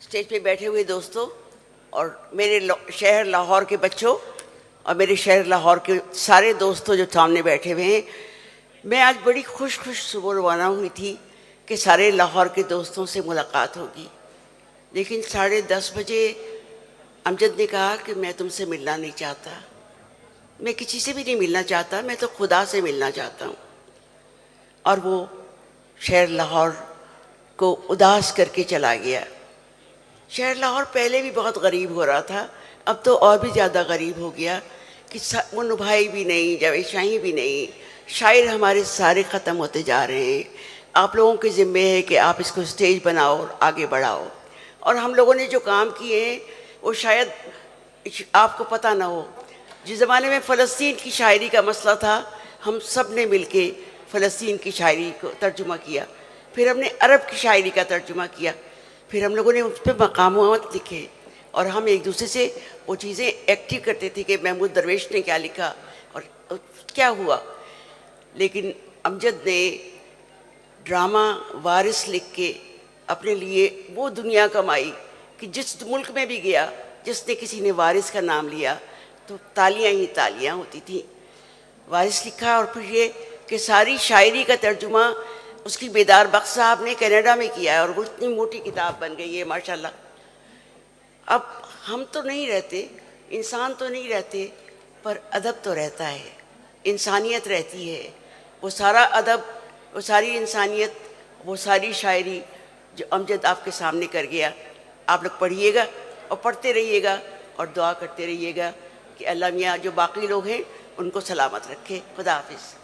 Stage पे बैठे हुए दोस्तों और मेरे शहर लाहौर के बच्चों और मेरे शहर लाहौर के सारे दोस्तों जो सामने बैठे हुए हैं, मैं आज बड़ी खुश सुबह रवाना हुई थी कि सारे लाहौर के दोस्तों से मुलाकात होगी। लेकिन 10:30 बजे अमजद ने कहा कि मैं तुमसे मिलना नहीं चाहता, मैं किसी से भी नहीं मिलना चाहता, मैं तो खुदा से मिलना चाहता हूँ। और वो शहर लाहौर को उदास करके चला गया। शहर लाहौर पहले भी बहुत गरीब हो रहा था, अब तो और भी ज़्यादा गरीब हो गया कि मुन्नू भाई भी नहीं, जावेद शाही भी नहीं, शायर हमारे सारे ख़त्म होते जा रहे हैं। आप लोगों के ज़िम्मे है कि आप इसको स्टेज बनाओ और आगे बढ़ाओ। और हम लोगों ने जो काम किए हैं वो शायद आपको पता ना हो। जिस ज़माने में फ़लस्तीन की शायरी का मसला था, हम सब ने मिल के फ़लस्तीन की शायरी को तर्जुमा किया, फिर हमने अरब की शायरी का तर्जुमा किया, फिर हम लोगों ने उस पर मकामात लिखे और हम एक दूसरे से वो चीज़ें एक्टिव करते थे कि महमूद दरवेश ने क्या लिखा और क्या हुआ। लेकिन अमजद ने ड्रामा वारिस लिख के अपने लिए वो दुनिया कमाई कि जिस मुल्क में भी गया, जिसने किसी ने वारिस का नाम लिया तो तालियां ही तालियां होती थी। वारिस लिखा और फिर ये कि सारी शायरी का तर्जुमा उसकी बेदार बख्श साहब ने कनाडा में किया है और वो इतनी मोटी किताब बन गई है माशाल्लाह। अब हम तो नहीं रहते, इंसान तो नहीं रहते, पर अदब तो रहता है, इंसानियत रहती है। वो सारा अदब, वो सारी इंसानियत, वो सारी शायरी जो अमजद आपके सामने कर गया, आप लोग पढ़िएगा और पढ़ते रहिएगा और दुआ करते रहिएगा कि अल्लाह मियाँ जो बाकी लोग हैं उनको सलामत रखे। खुदा हाफिज़।